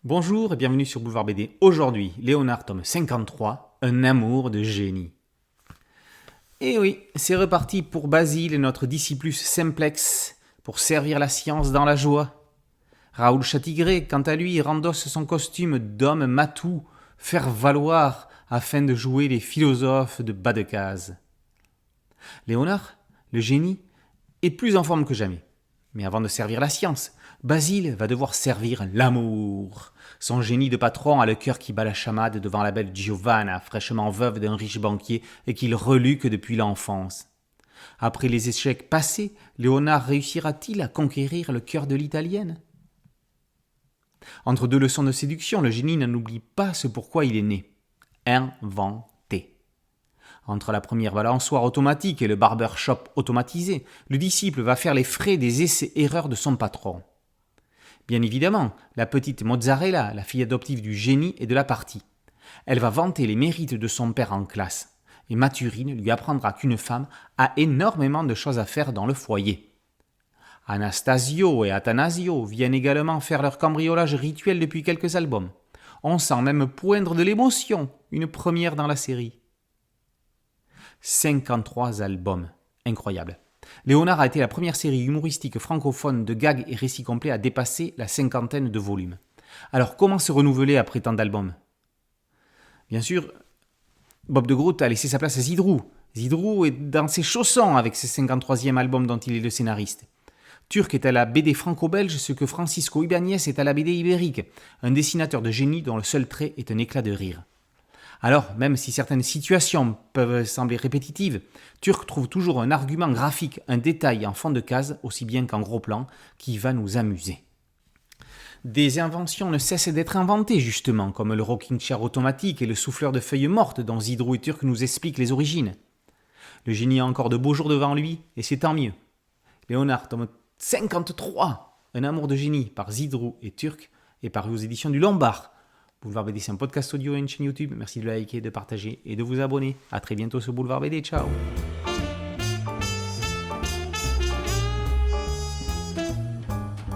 Bonjour et bienvenue sur Boulevard BD. Aujourd'hui, Léonard, tome 53, Un amour de génie. Et oui, c'est reparti pour Basile, notre disciplus simplex, pour servir la science dans la joie. Raoul Chatigré, quant à lui, rendosse son costume d'homme matou, faire valoir afin de jouer les philosophes de bas de case. Léonard, le génie, est plus en forme que jamais. Mais avant de servir la science, Basile va devoir servir l'amour. Son génie de patron a le cœur qui bat la chamade devant la belle Giovanna, fraîchement veuve d'un riche banquier et qu'il reluque depuis l'enfance. Après les échecs passés, Léonard réussira-t-il à conquérir le cœur de l'italienne ? Entre deux leçons de séduction, le génie n'en oublie pas ce pourquoi il est né. Inventer. Entre la première balançoire automatique et le barbershop automatisé, le disciple va faire les frais des essais-erreurs de son patron. Bien évidemment, la petite Mozzarella, la fille adoptive du génie, est de la partie. Elle va vanter les mérites de son père en classe, et Mathurine lui apprendra qu'une femme a énormément de choses à faire dans le foyer. Anastasio et Athanasio viennent également faire leur cambriolage rituel depuis quelques albums. On sent même poindre de l'émotion, une première dans la série. 53 albums, incroyable. Léonard a été la première série humoristique francophone de gags et récits complets à dépasser la 50aine de volumes. Alors comment se renouveler après tant d'albums ? Bien sûr, Bob de Groot a laissé sa place à Zidrou. Zidrou est dans ses chaussons avec ses 53e album dont il est le scénariste. Turc est à la BD franco-belge ce que Francisco Ibáñez est à la BD ibérique, un dessinateur de génie dont le seul trait est un éclat de rire. Alors, même si certaines situations peuvent sembler répétitives, Turc trouve toujours un argument graphique, un détail en fond de case, aussi bien qu'en gros plan, qui va nous amuser. Des inventions ne cessent d'être inventées, justement, comme le rocking chair automatique et le souffleur de feuilles mortes dont Zidrou et Turc nous expliquent les origines. Le génie a encore de beaux jours devant lui, et c'est tant mieux. Léonard, tome 53, Un amour de génie, par Zidrou et Turc, est paru aux éditions du Lombard. Boulevard BD, c'est un podcast audio et une chaîne YouTube. Merci de liker, de partager et de vous abonner. A très bientôt sur Boulevard BD. Ciao.